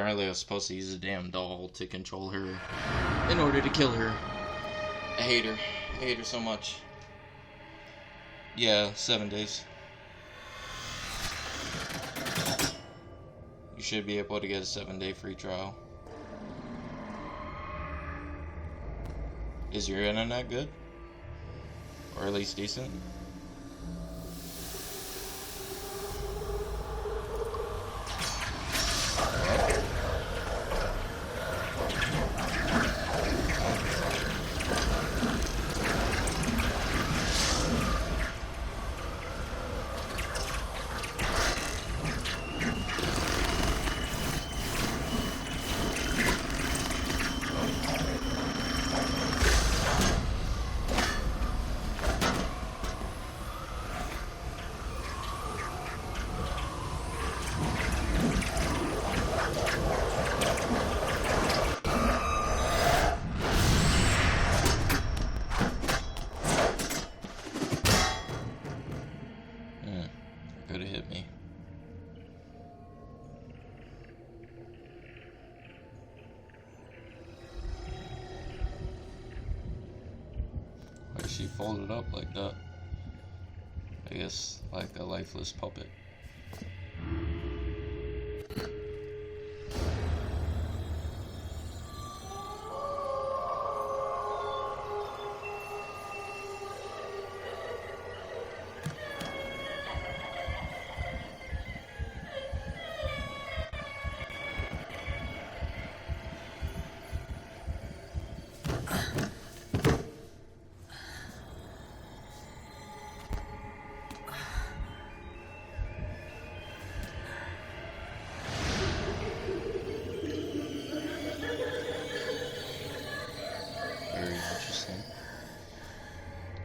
apparently I was supposed to use a damn doll to control her in order to kill her. I hate her. I hate her so much. Yeah, 7 days. You should be able to get a 7-day free trial. Is your internet good? Or at least decent? Could have hit me. Why is she folded up like that? I guess like a lifeless puppet.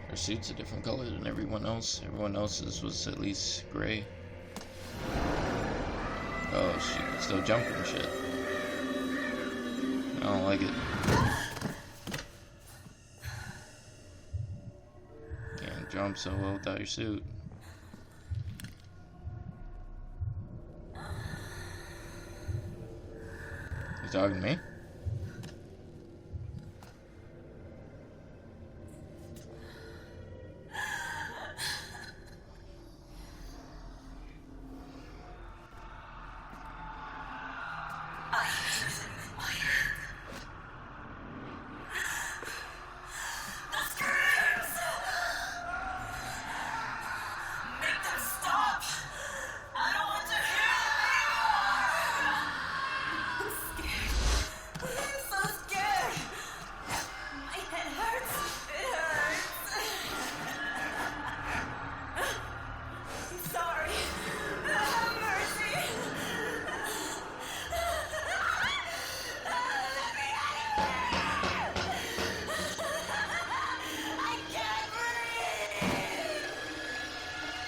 Her suit's a different color than everyone else. Everyone else's was at least gray. Oh, she can still jump and shit. I don't like it. Can't jump so well without your suit. You talking to me?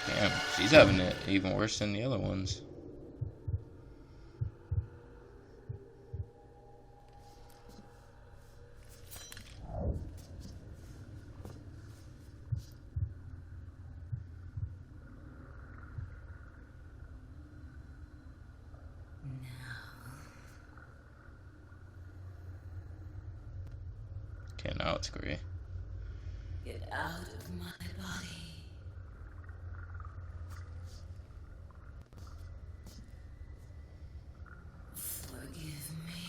Damn, she's having it even worse than the other ones. Okay, now it's gray. Get out of my body. Forgive me.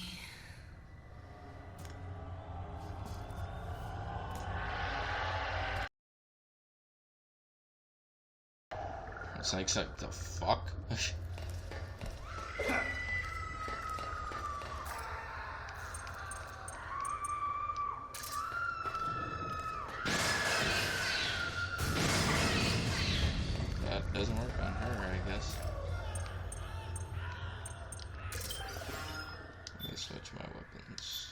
It's like the fuck? That doesn't work on her, I guess. Let me switch my weapons.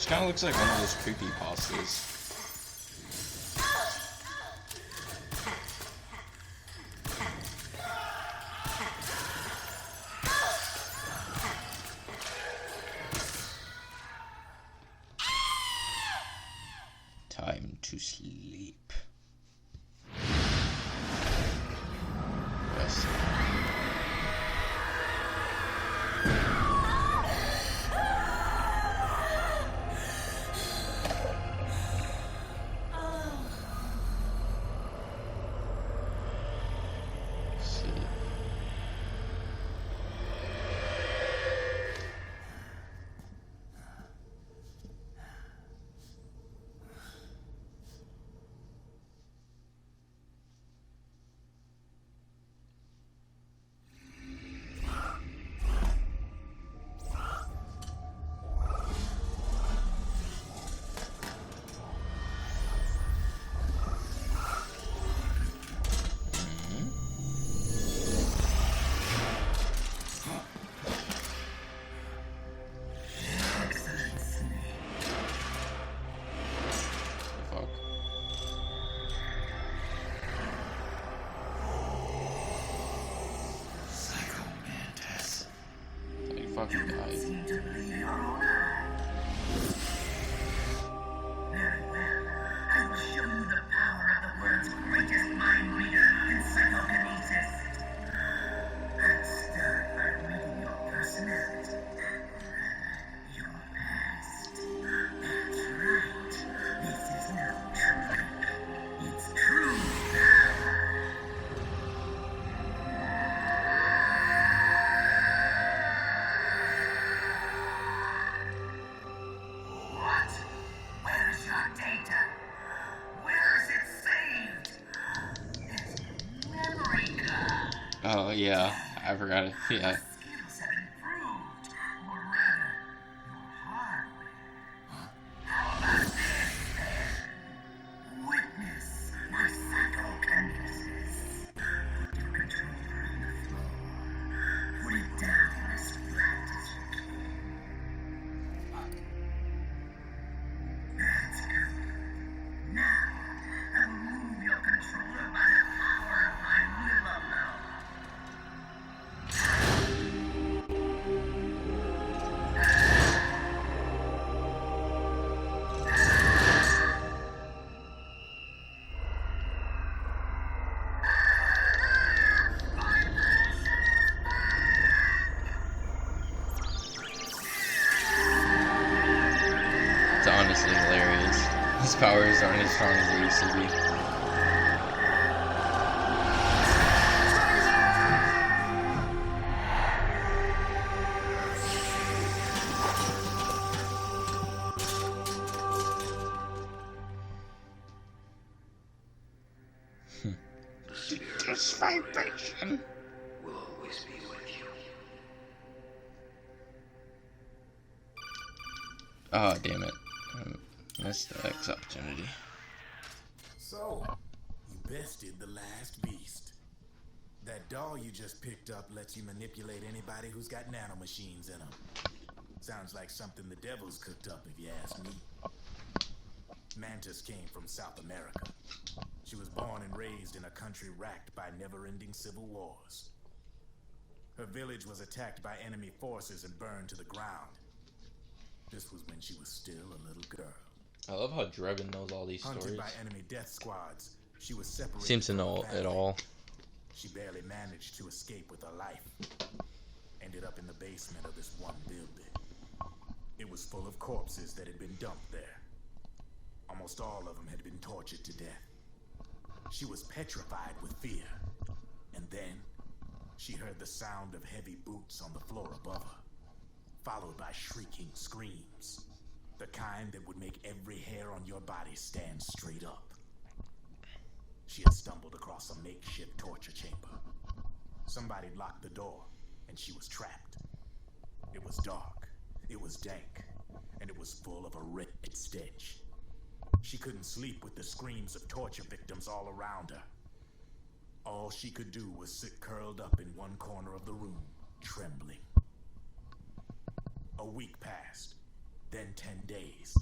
This kind of looks like one of those creepy pastas. Time to sleep. Rest. Psycho Mantis. He fucking died. Seem to be your own eye. Very well. I will show you the power of the world's greatest mind reader in psychokinesis. Let's start by reading your personality. Your past. That's right. This is no trick. It's true power. What? Where's your data? Where is it saved? It's memory card. Oh yeah, I forgot it. Yeah. Skills have improved, or rather, your hardware. How about this, then? Witness my psychokinesis. Put your controller on the floor. Put it down as flat as you can. That's good. Now, I will move your controller by the power of my will alone. It's honestly hilarious. His powers aren't as strong as they used to be. The spirit This vibration. will always be with you. Oh, damn it. Missed the X opportunity. So, you bested the last beast. That doll you just picked up lets you manipulate anybody who's got nanomachines in them. Sounds like something the devil's cooked up, if you ask me. Mantis came from South America. She was born and raised in a country racked by never-ending civil wars. Her village was attacked by enemy forces and burned to the ground. This was when she was still a little girl. I love how Draven knows all these Hunted stories. by enemy death squads, she was separated Seems to from her know it family. all. She barely managed to escape with her life. Ended up in the basement of this one building. It was full of corpses that had been dumped there. Almost all of them had been tortured to death. She was petrified with fear. And then, she heard the sound of heavy boots on the floor above her, followed by shrieking screams. The kind that would make every hair on your body stand straight up. She had stumbled across a makeshift torture chamber. Somebody locked the door, and she was trapped. It was dark, it was dank, and it was full of a wretched stench. She couldn't sleep with the screams of torture victims all around her. All she could do was sit curled up in one corner of the room, trembling. A week passed. then 10 days.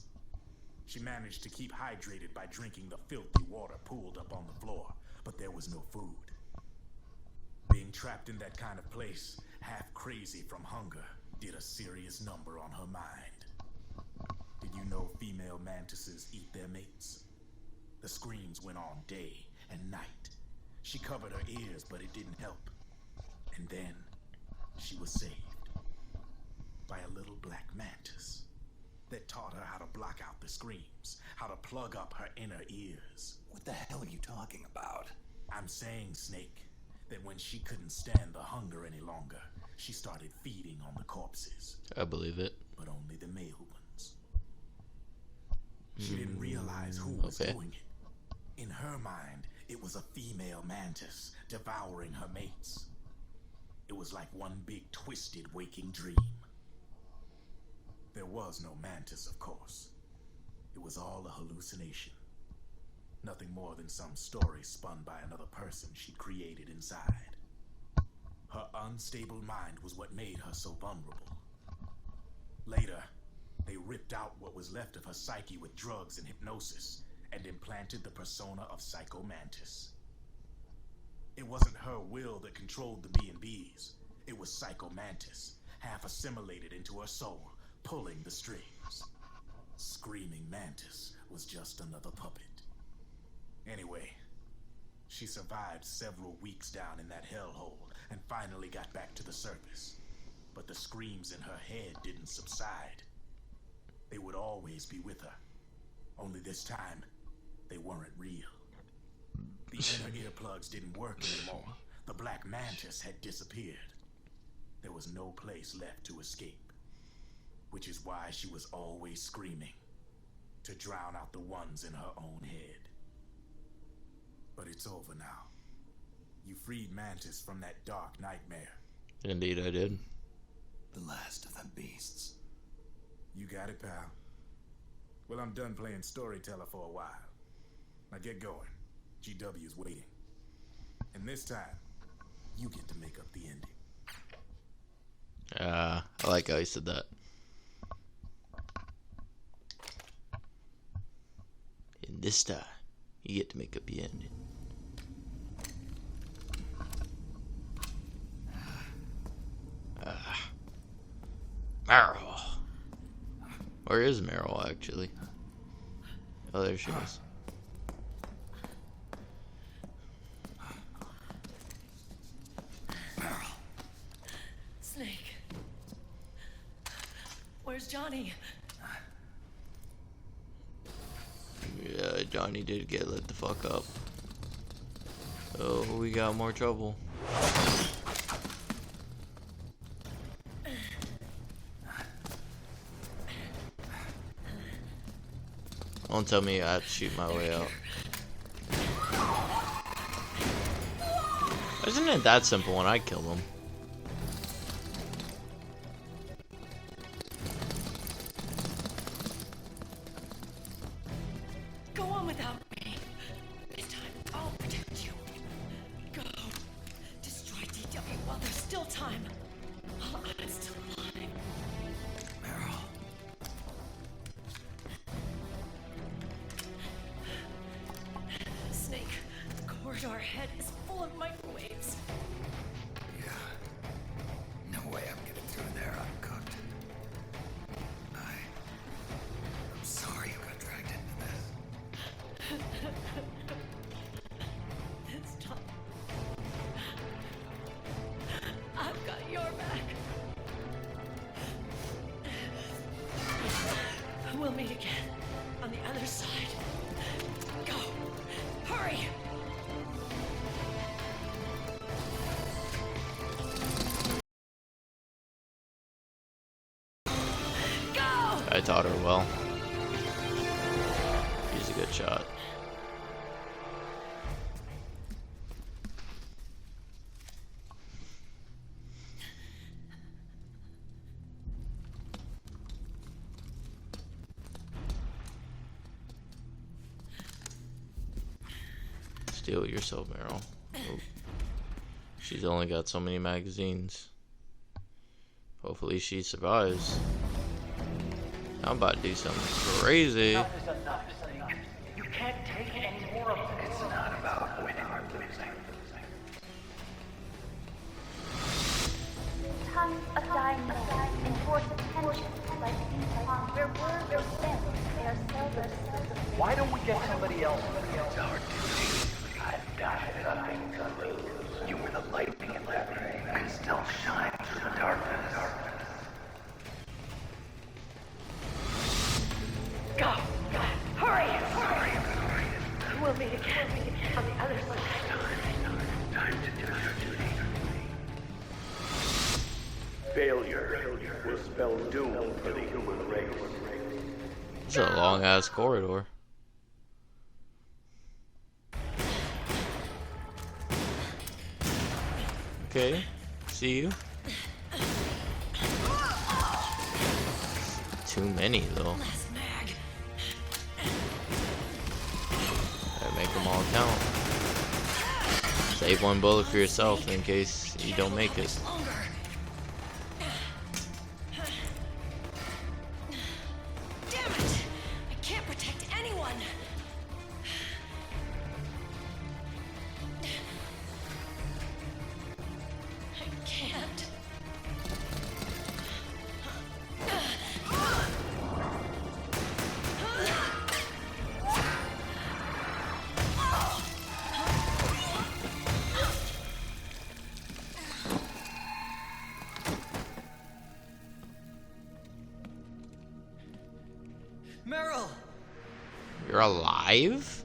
She managed to keep hydrated by drinking the filthy water pooled up on the floor, but there was no food. Being trapped in that kind of place, half crazy from hunger, did a serious number on her mind. Did you know female mantises eat their mates? The screams went on day and night. She covered her ears, but it didn't help. And then, she was saved by a little black mantis that taught her how to block out the screams, how to plug up her inner ears. What the hell are you talking about? I'm saying, Snake, that when she couldn't stand the hunger any longer, she started feeding on the corpses. I believe it. But only the male ones. She didn't realize who was doing it. In her mind, it was a female mantis devouring her mates. It was like one big twisted waking dream. There was no mantis, of course. It was all a hallucination. Nothing more than some story spun by another person she created inside. Her unstable mind was what made her so vulnerable. Later, they ripped out what was left of her psyche with drugs and hypnosis and implanted the persona of Psycho Mantis. It wasn't her will that controlled the B&Bs. It was Psycho Mantis, half assimilated into her soul, pulling the strings. Screaming Mantis was just another puppet. Anyway, she survived several weeks down in that hellhole and finally got back to the surface. But the screams in her head didn't subside. They would always be with her. Only this time, they weren't real. The inner earplugs didn't work anymore. The black mantis had disappeared. There was no place left to escape. Which is why she was always screaming, to drown out the ones in her own head. But it's over now. You freed Mantis from that dark nightmare. Indeed I did. The last of them beasts. You got it, pal. Well, I'm done playing storyteller for a while. Now get going. GW's waiting. And this time, you get to make up the ending. I like how you said that. And this time, you get to make up the ending. Meryl. Where is Meryl, actually? Oh, there she is. Snake. Where's Johnny? Yeah, Johnny did get lit the fuck up. Oh, we got more trouble. Don't tell me I have to shoot my way out. Isn't it that simple when I kill them? Go on without me. This time, I'll protect you. Go. Destroy DW while there's still time. While I'm still alive. Meryl. Snake, the corridor ahead is full of microwaves. Yeah. No way I'm getting through there uncooked. I'm sorry you got dragged into this. This time, I've got your back. We'll meet again on the other side. Go. Hurry. Go. I taught her well. He's a good shot. Steal it yourself, Meryl. Oh. She's only got so many magazines. Hopefully she survives. I'm about to do something crazy. Enough is enough. You can't take any more of this. It's not about winning or losing. Tons of dying men enforce attention like these upon where words are spent, they are seldom spoken. Why don't we get somebody else? It's our duty. I've got nothing to lose. You were the lightning in that ring. You can still shine through the darkness. Go! Hurry! We'll meet again on the other side. Time to do your duty. Failure will spell doom for the human race. It's a long ass corridor. Okay, see you. Too many though. Last mag. Gotta make them all count. Save one bullet for yourself in case you don't make it. Longer. Damn it! I can't protect anyone. I can't. Meryl! You're alive?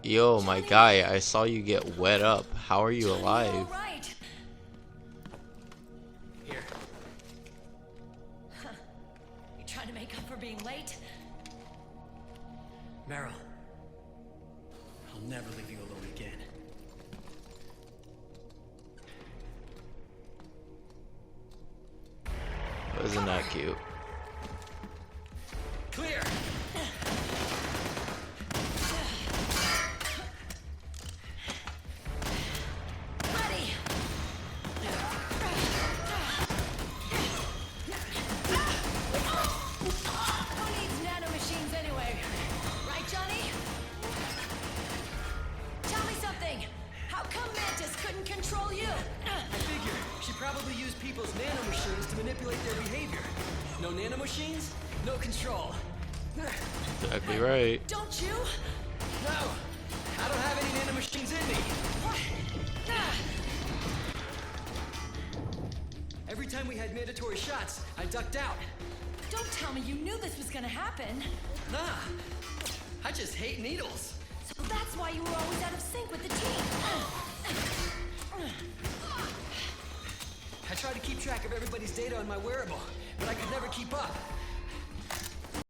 Yo, my guy, I saw you get wet up. How are you alive? All right. Here. You trying to make up for being late? Meryl. I'll never leave you alone again. Wasn't that cute? Clear! Ready. Who needs nanomachines anyway? Right, Johnny? Tell me something. How come Mantis couldn't control you? I figure she probably used people's nanomachines to manipulate their behavior. No nanomachines, no control. Exactly right. Don't you? No! I don't have any nanomachines in me! What? Every time we had mandatory shots, I ducked out. Don't tell me you knew this was gonna happen. Nah, I just hate needles. So that's why you were always out of sync with the team. I tried to keep track of everybody's data on my wearable, but I could never keep up.